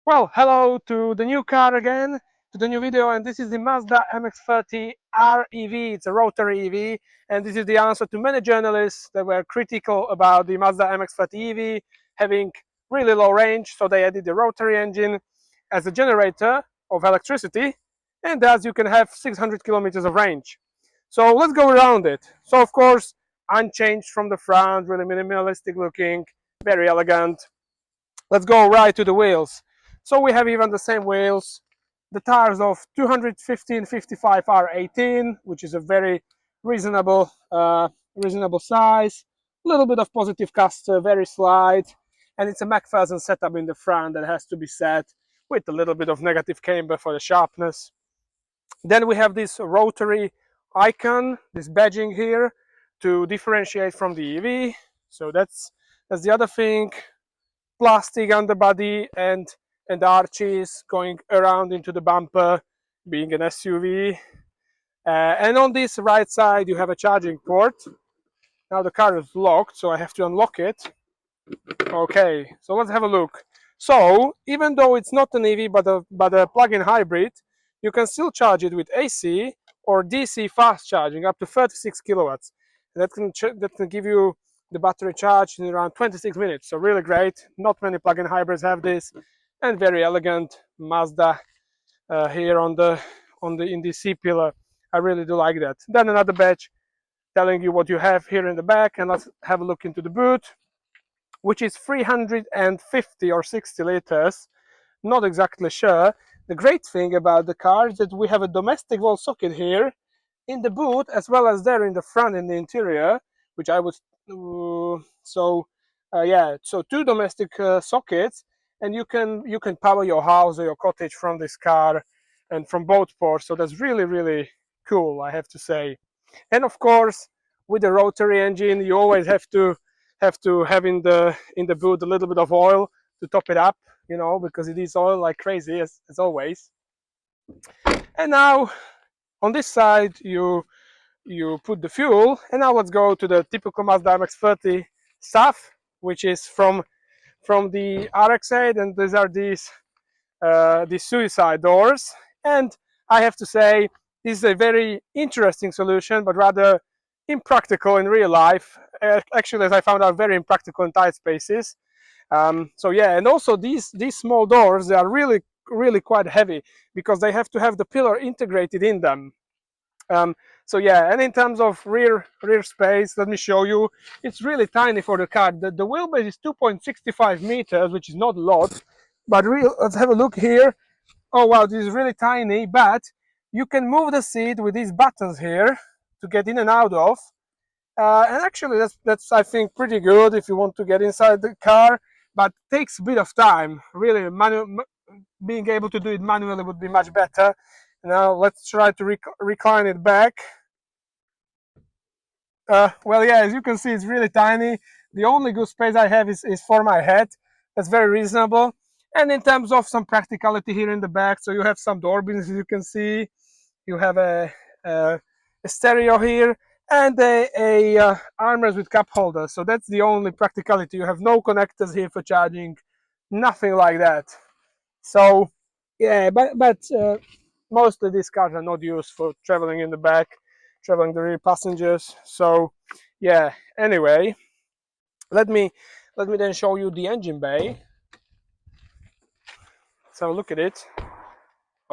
Well, hello to the new car again, to the new video, and this is the Mazda MX-30 R-EV. It's a rotary EV, and this is the answer to many journalists that were critical about the Mazda MX-30 EV having really low range, so they added the rotary engine as a generator of electricity, and thus you can have 600 kilometers of range. So let's go around it. So of course, unchanged from the front, really minimalistic looking, very elegant. Let's go right to the wheels. So we have even the same wheels, the tires of 215/55 R18, which is a very reasonable size. A little bit of positive caster, very slight, and it's a McPherson setup in the front that has to be set with a little bit of negative camber for the sharpness. Then we have this rotary icon, this badging here to differentiate from the EV. So that's the other thing. Plastic underbody and arches going around into the bumper, being an SUV. And on this right side, you have a charging port. Now the car is locked, so I have to unlock it. Okay, so let's have a look. So even though it's not an EV but a plug-in hybrid, you can still charge it with AC or DC fast charging up to 36 kilowatts. That can give you the battery charge in around 26 minutes. So really great. Not many plug-in hybrids have this, and very elegant Mazda here in the C pillar. I really do like that. Then another badge telling you what you have here in the back, and let's have a look into the boot, which is 350 or 60 liters. Not exactly sure. The great thing about the car is that we have a domestic wall socket here in the boot, as well as there in the front in the interior, which I would so two domestic sockets, and you can power your house or your cottage from this car and from both ports. So that's really cool, I have to say. And of course, with the rotary engine, you always have to have in the boot a little bit of oil to top it up, because it is oil like crazy as always. And now on this side you put the fuel, and now let's go to the typical Mazda MX-30 stuff, which is from the RX-8, and these are these suicide doors. And I have to say, this is a very interesting solution, but rather impractical in real life. Actually, as I found out, very impractical in tight spaces. So yeah, and also these small doors, they are really quite heavy because they have to have the pillar integrated in them. So yeah, and in terms of rear space, let me show you. It's really tiny for the car. The wheelbase is 2.65 meters, which is not a lot, but let's have a look here. Oh wow, this is really tiny, but you can move the seat with these buttons here to get in and out of. And actually, that's I think pretty good if you want to get inside the car, but takes a bit of time. Really, being able to do it manually would be much better. Now let's try to recline it back. Well, yeah, as you can see, it's really tiny. The only good space I have is for my head. That's very reasonable. And in terms of some practicality here in the back, so you have some door bins, as you can see. You have a stereo here and a armrest with cup holder. So that's the only practicality. You have no connectors here for charging, nothing like that. So yeah, but mostly these cars are not used for traveling in the back, traveling the rear passengers. So yeah, anyway, let me then show you the engine bay. So look at it.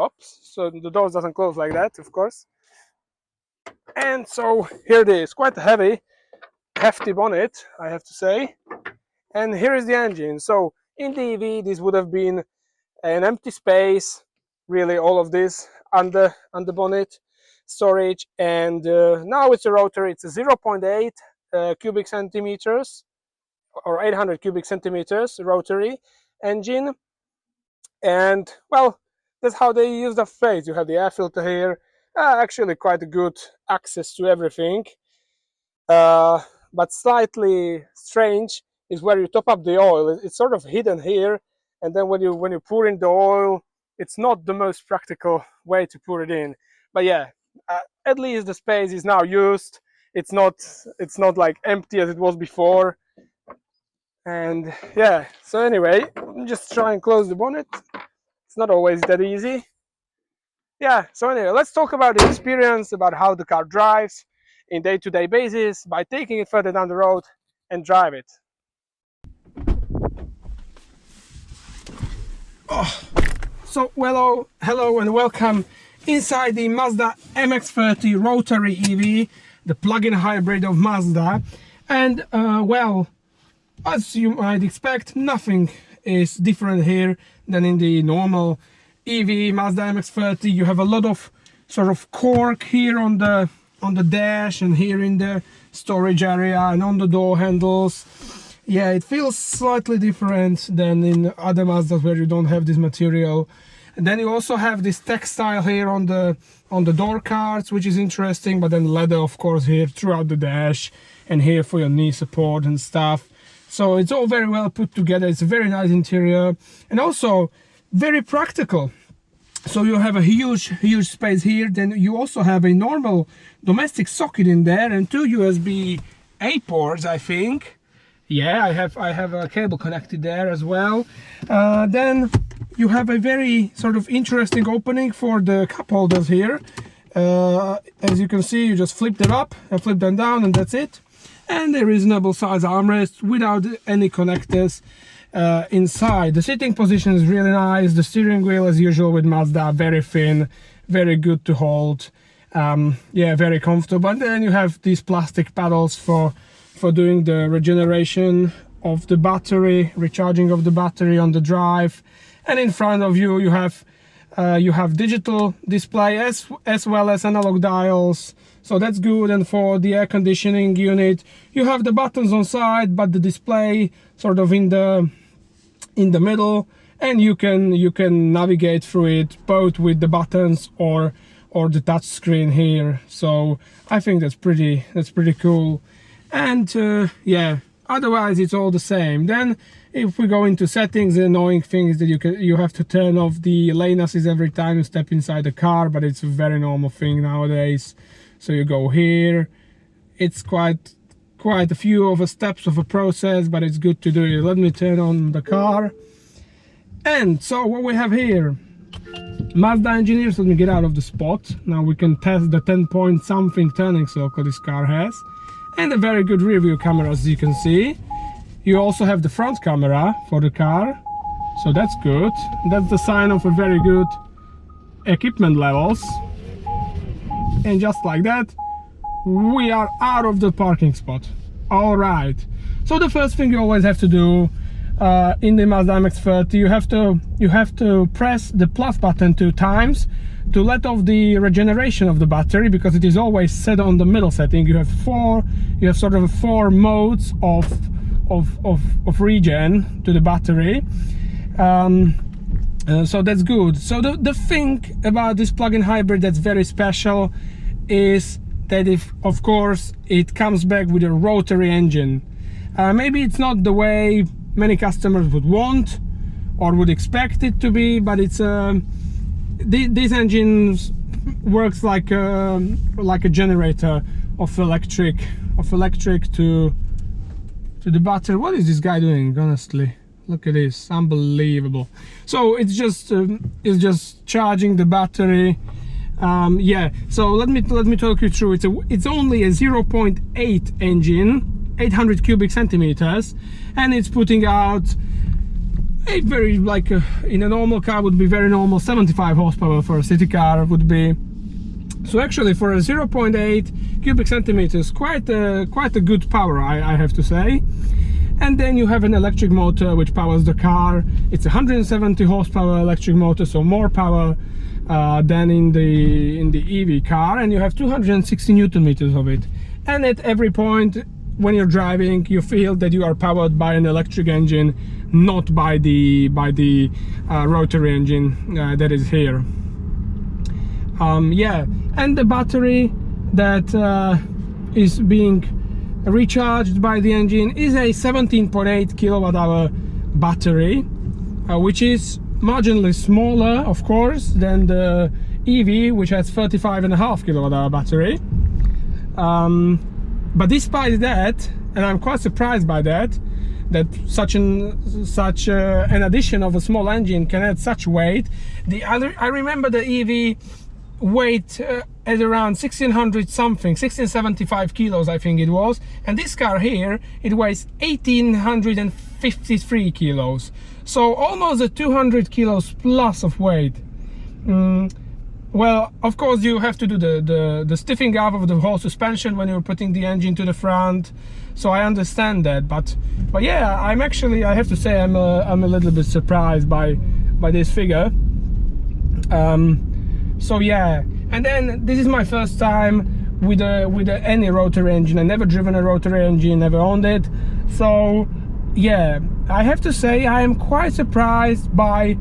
Oops, so the doors doesn't close like that, of course. And so here it is, quite a hefty bonnet, I have to say. And here is the engine. So in the EV, this would have been an empty space, really all of this under bonnet storage, and now it's a rotary. It's a 0.8 cubic centimeters or 800 cubic centimeters rotary engine. And well, that's how they use the phase. You have the air filter here, actually quite a good access to everything. But slightly strange is where you top up the oil. It's sort of hidden here, and then when you pour in the oil, it's not the most practical way to pour it in. But yeah, at least the space is now used. It's not like empty as it was before. And yeah, so anyway, just try and close the bonnet. It's not always that easy. Yeah, so anyway, let's talk about the experience, about how the car drives in day-to-day basis by taking it further down the road and drive it. So hello and welcome inside the Mazda MX-30 Rotary EV, the plug-in hybrid of Mazda. And well, as you might expect, nothing is different here than in the normal EV Mazda MX-30. You have a lot of sort of cork here on the dash and here in the storage area and on the door handles. Yeah, it feels slightly different than in other Mazdas where you don't have this material. And then you also have this textile here on the door cards, which is interesting, but then leather of course here throughout the dash and here for your knee support and stuff. So it's all very well put together. It's a very nice interior and also very practical. So you have a huge space here. Then you also have a normal domestic socket in there and two USB-A ports, I think. Yeah, I have a cable connected there as well. Then you have a very sort of interesting opening for the cup holders here. As you can see, you just flip them up and flip them down and that's it. And a reasonable size armrest without any connectors inside. The sitting position is really nice. The steering wheel, as usual with Mazda, very thin, very good to hold. Yeah, very comfortable. And then you have these plastic paddles for doing the regeneration of the battery, recharging of the battery on the drive. And in front of you, you have digital display as well as analog dials. So that's good. And for the air conditioning unit, you have the buttons on side, but the display sort of in the middle, and you can navigate through it both with the buttons or the touch screen here. So I think that's pretty cool. And yeah, otherwise it's all the same. Then if we go into settings, the annoying thing is that you have to turn off the lane assist every time you step inside the car, but it's a very normal thing nowadays. So you go here. It's quite a few of the steps of a process, but it's good to do it. Let me turn on the car. And so what we have here, Mazda engineers, let me get out of the spot. Now we can test the 10-point something turning circle this car has. And a very good rear view camera, as you can see. You also have the front camera for the car, so that's good. That's the sign of a very good equipment levels. And just like that, we are out of the parking spot. All right, so the first thing you always have to do in the Mazda MX-30, you have to press the plus button 2 times to let off the regeneration of the battery, because it is always set on the middle setting. You have sort of 4 modes of regen to the battery. So that's good. So the thing about this plug-in hybrid that's very special is that of course it comes back with a rotary engine. Maybe it's not the way many customers would want or would expect it to be, but it's this engine works like a generator of electric to the battery. What is this guy doing, honestly? Look at this, unbelievable. So it's just charging the battery. Yeah, so let me talk you through. It's only a 0.8 engine, 800 cubic centimeters, and it's putting out a very, in a normal car would be very normal 75 horsepower. For a city car would be. So actually for a 0.8 cubic centimeters, quite a good power, I have to say. And then you have an electric motor which powers the car. It's a 170 horsepower electric motor, so more power than in the EV car, and you have 260 Newton meters of it. And at every point when you're driving, you feel that you are powered by an electric engine, not by the rotary engine that is here. Yeah, and the battery that is being recharged by the engine is a 17.8 kilowatt hour battery, which is marginally smaller, of course, than the EV, which has 35.5 kilowatt hour battery. But despite that, and I'm quite surprised by that, that such an addition of a small engine can add such weight. I remember the EV weight at around 1600 something, 1675 kilos I think it was, and this car here, it weighs 1853 kilos, so almost a 200 kilos plus of weight. Well, of course you have to do the stiffing up of the whole suspension when you're putting the engine to the front, so I understand that, but yeah, I have to say I'm a little bit surprised by this figure. So yeah, and then this is my first time with any rotary engine. I never driven a rotary engine, never owned it, so yeah, I have to say I am quite surprised by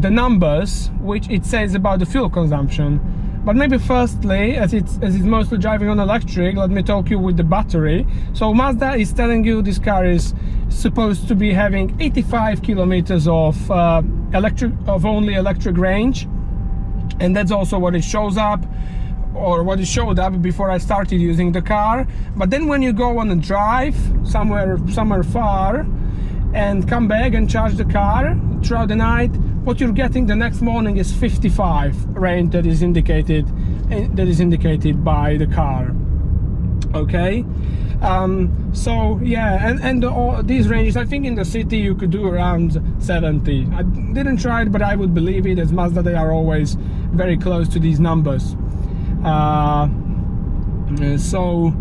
the numbers which it says about the fuel consumption. But maybe firstly, as it's mostly driving on electric, let me talk you with the battery. So Mazda is telling you this car is supposed to be having 85 kilometers of only electric range, and that's also what it shows up, or what it showed up before I started using the car. But then when you go on a drive somewhere far and come back and charge the car throughout the night, what you're getting the next morning is 55 range that is indicated by the car. Okay, so yeah, and these ranges, I think in the city you could do around 70. I didn't try it, but I would believe it, as Mazda they are always very close to these numbers. So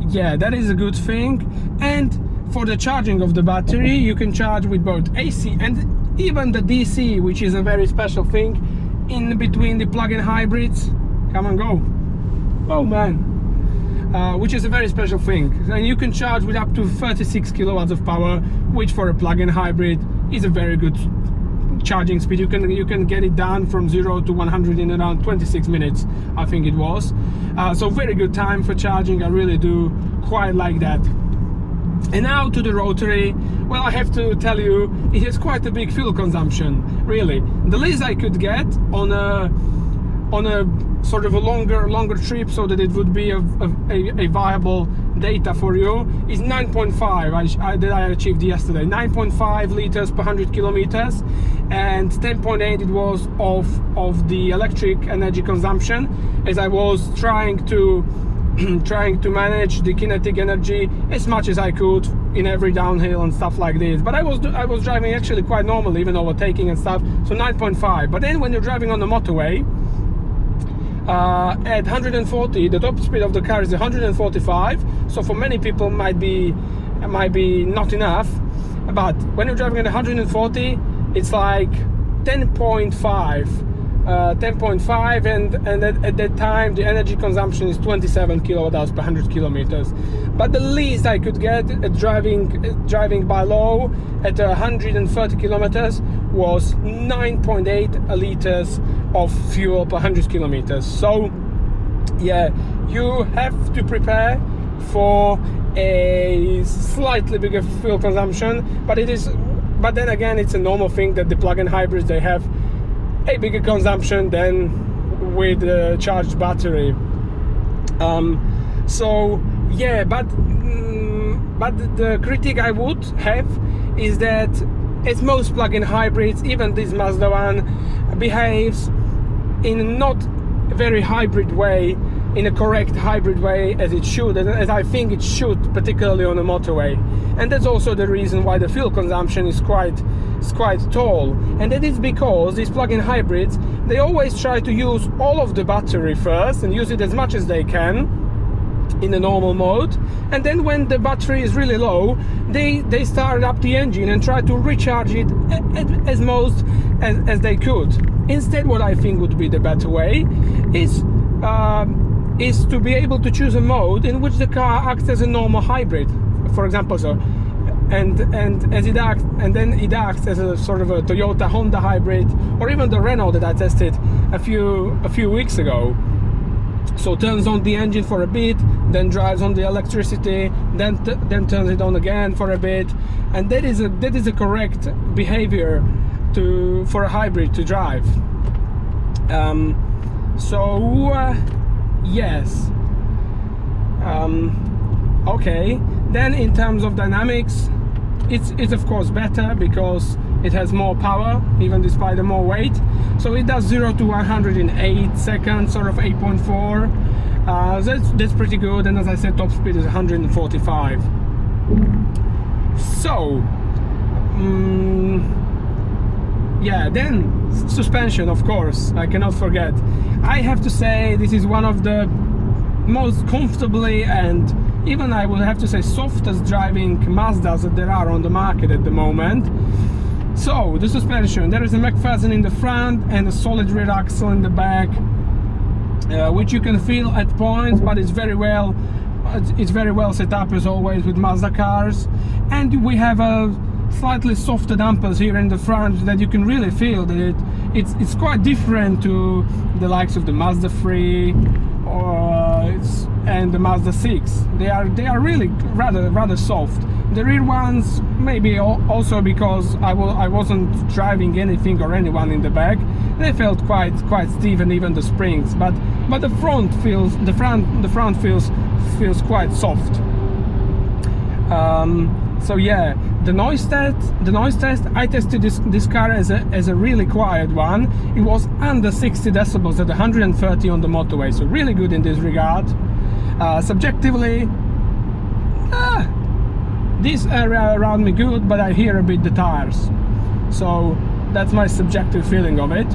yeah, that is a good thing. And for the charging of the battery, you can charge with both AC and even the DC, which is a very special thing in between the plug-in hybrids. Come and go. Oh man. Which is a very special thing, and you can charge with up to 36 kilowatts of power, which for a plug-in hybrid is a very good charging speed. You can get it done from 0 to 100 in around 26 minutes, I think it was. So very good time for charging. I really do quite like that. And now to the rotary. Well, I have to tell you, it has quite a big fuel consumption, really. The least I could get on a sort of a longer trip, so that it would be a viable data for you, is 9.5 that I achieved yesterday. 9.5 liters per 100 kilometers, and 10.8 it was of the electric energy consumption, as I was trying to manage the kinetic energy as much as I could in every downhill and stuff like this. But I was driving actually quite normally, even overtaking and stuff, so 9.5. But then when you're driving on the motorway at 140, the top speed of the car is 145, so for many people might be not enough. But when you're driving at 140, it's like 10.5, and at that time the energy consumption is 27 kilowatt hours per 100 kilometers. But the least I could get at driving by low at 130 kilometers was 9.8 liters of fuel per 100 kilometers. So yeah, you have to prepare for a slightly bigger fuel consumption, but then again, it's a normal thing that the plug-in hybrids, they have a bigger consumption than with the charged battery. So yeah, but the critique I would have is that, as most plug-in hybrids, even this Mazda one behaves in a not very hybrid way, in a correct hybrid way as it should, and as I think it should, particularly on a motorway. And that's also the reason why the fuel consumption is quite tall. And that is because these plug-in hybrids, they always try to use all of the battery first and use it as much as they can in a normal mode, and then when the battery is really low, they start up the engine and try to recharge it as most as they could. Instead, what I think would be the better way is to be able to choose a mode in which the car acts as a normal hybrid, for example. So and it acts as a sort of a Toyota Honda hybrid, or even the Renault that I tested a few weeks ago. So turns on the engine for a bit, then drives on the electricity, then turns it on again for a bit, and that is a correct behavior for a hybrid to drive. Yes. Okay. Then in terms of dynamics, it's of course better because it has more power, even despite the more weight. So it does 0 to 100 in 8 seconds, sort of 8.4. That's pretty good, and as I said, top speed is 145. So yeah, then suspension, of course, I cannot forget. I have to say this is one of the most comfortably, and even I would have to say softest driving Mazdas that there are on the market at the moment. So the suspension, there is a McPherson in the front and a solid rear axle in the back, which you can feel at points, but it's very well set up as always with Mazda cars. And we have a slightly softer dampers here in the front that you can really feel that it's quite different to the likes of the Mazda 3 and the Mazda 6. They are really rather soft. The rear ones, maybe also because I wasn't driving anything or anyone in the back, they felt quite stiff, and even the springs. But the front feels quite soft. So yeah, the noise test. I tested this car as a really quiet one. It was under 60 decibels at 130 on the motorway, so really good in this regard. Subjectively, this area around me good, but I hear a bit the tires. So that's my subjective feeling of it.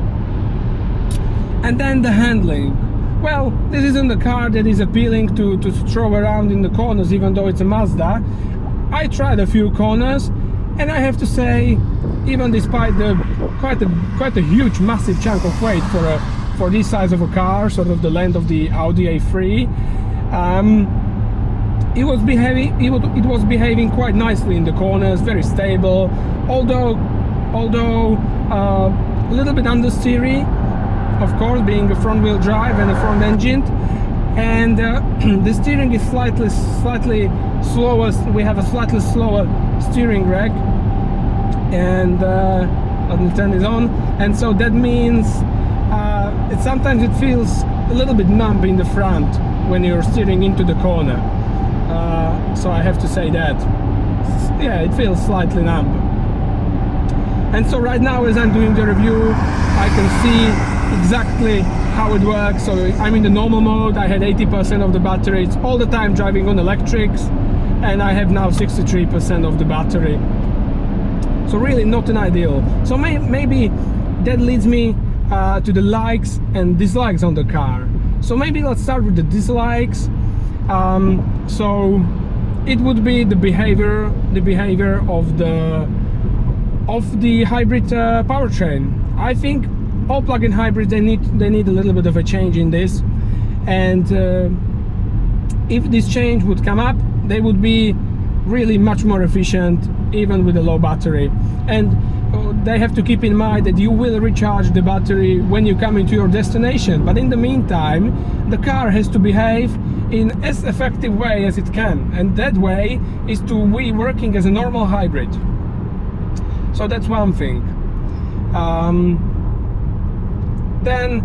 And then the handling. Well, this isn't a car that is appealing to throw around in the corners, even though it's a Mazda. I tried a few corners, and I have to say, even despite the quite a huge, massive chunk of weight for this size of a car, sort of the length of the Audi A3, it was behaving quite nicely in the corners, very stable. Although a little bit understeery, of course, being a front-wheel drive and a front engine. And the steering is slightly slower. We have a slightly slower steering rack, and let me turn it on. And so that means sometimes it feels a little bit numb in the front when you're steering into the corner. So I have to say that, yeah, it feels slightly numb. And so right now, as I'm doing the review, I can see exactly how it works. So I'm in the normal mode. I had 80% of the battery. It's all the time driving on electrics, and I have now 63% of the battery. So really not an ideal. So maybe that leads me to the likes and dislikes on the car. So maybe let's start with the dislikes. So it would be the behavior of the hybrid powertrain. I think all plug-in hybrids, they need a little bit of a change in this, and if this change would come up, they would be really much more efficient, even with a low battery. And they have to keep in mind that you will recharge the battery when you come into your destination, but in the meantime the car has to behave in as effective way as it can, and that way is to be working as a normal hybrid. So that's one thing. Then,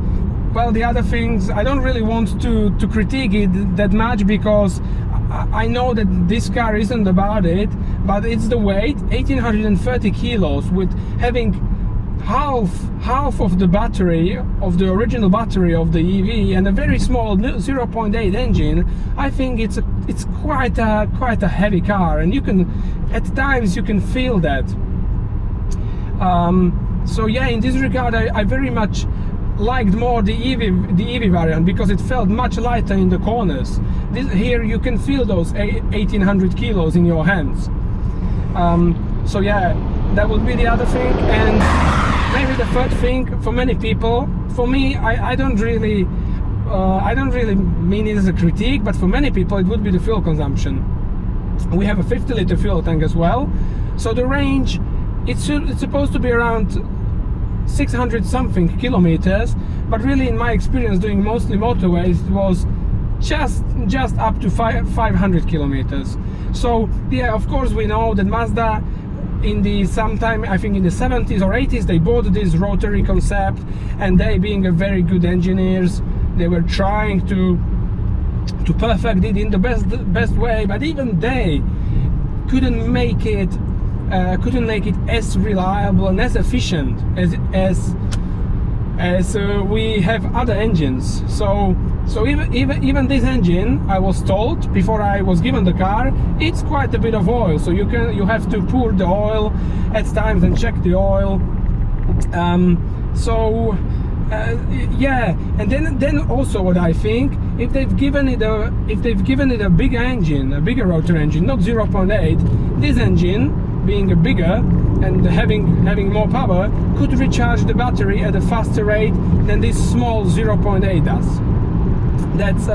well, the other things, I don't really want to critique it that much, because I know that this car isn't about it, but it's the weight, 1830 kilos, with having half of the battery of the original battery of the EV and a very small 0.8 engine. I think it's quite a heavy car, and at times you can feel that. So yeah, in this regard, I very much liked more the EV variant, because it felt much lighter in the corners. Here you can feel those 1800 kilos in your hands. So yeah, that would be the other thing. And maybe the third thing, for many people, for me, I don't really mean it as a critique, but for many people it would be the fuel consumption. We have a 50-liter fuel tank as well, so the range, it's supposed to be around 600 something kilometers, but really in my experience doing mostly motorways, it was just up to 500 kilometers. So yeah, of course we know that Mazda sometime I think in the 70s or 80s, they bought this rotary concept, and they, being a very good engineers, they were trying to perfect it in the best way, but even they couldn't make it couldn't make it as reliable and as efficient as we have other engines. So even this engine, I was told before I was given the car, it's quite a bit of oil. So you have to pour the oil at times and check the oil. Yeah, and then also what I think, if they've given it a big engine, a bigger rotor engine, not 0.8, this engine being a bigger and having more power could recharge the battery at a faster rate than this small 0.8 does. That's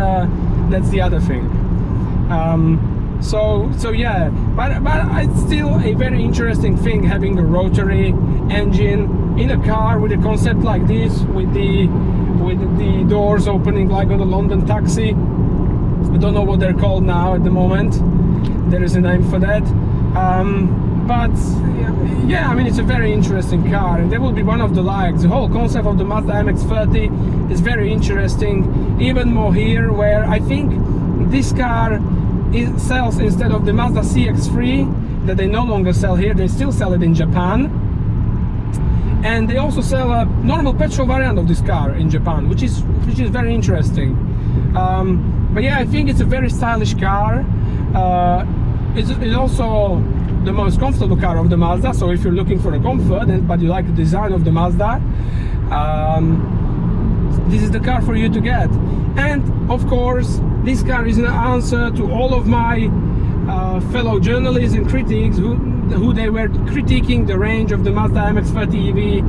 the other thing. So yeah, but it's still a very interesting thing having a rotary engine in a car with a concept like this, with the doors opening like on the London taxi. I don't know what they're called now at the moment. There is a name for that. But yeah, I mean, it's a very interesting car, and that will be one of the likes. The whole concept of the Mazda MX-30 is very interesting. Even more here, where I think this car sells, instead of the Mazda CX-3 that they no longer sell here, they still sell it in Japan. And they also sell a normal petrol variant of this car in Japan, which is very interesting. But yeah, I think it's a very stylish car. It's also the most comfortable car of the Mazda. So if you're looking for a comfort, but you like the design of the Mazda, this is the car for you to get. And of course, this car is an answer to all of my fellow journalists and critics who they were critiquing the range of the Mazda MX-30 EV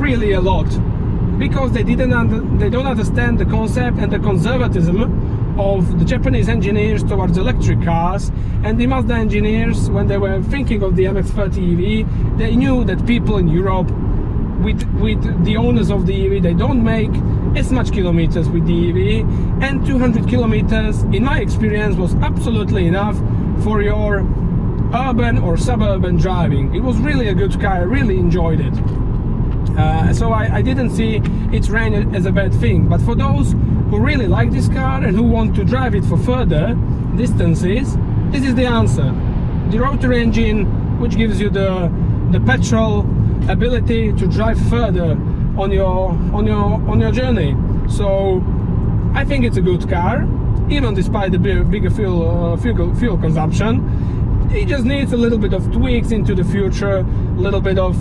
really a lot, because they don't understand the concept and the conservatism of the Japanese engineers towards electric cars. And the Mazda engineers, when they were thinking of the MX-30 EV, they knew that people in Europe, with the owners of the EV, they don't make as much kilometers with the EV, and 200 kilometers in my experience was absolutely enough for your urban or suburban driving. It was really a good car. I really enjoyed it. So I didn't see its range as a bad thing. But for those who really like this car and who want to drive it for further distances, this is the answer. The rotary engine, which gives you the petrol ability to drive further on your journey. So I think it's a good car, even despite the bigger fuel consumption. It just needs a little bit of tweaks into the future, a little bit of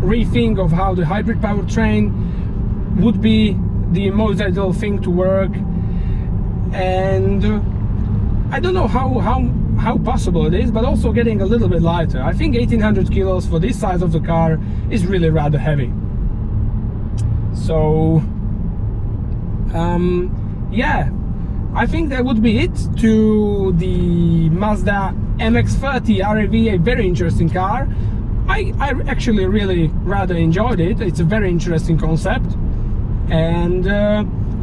rethink of how the hybrid powertrain would be the most ideal thing to work. And I don't know how possible it is, but also getting a little bit lighter. I think 1800 kilos for this size of the car is really rather heavy. So yeah, I think that would be it to the Mazda MX-30 R-EV, a very interesting car. I actually really rather enjoyed it. It's a very interesting concept. And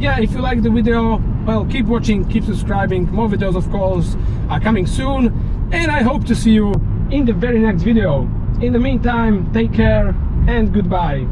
yeah, if you like the video, well, keep watching, keep subscribing. More videos, of course, are coming soon, and I hope to see you in the very next video. In the meantime, take care and goodbye.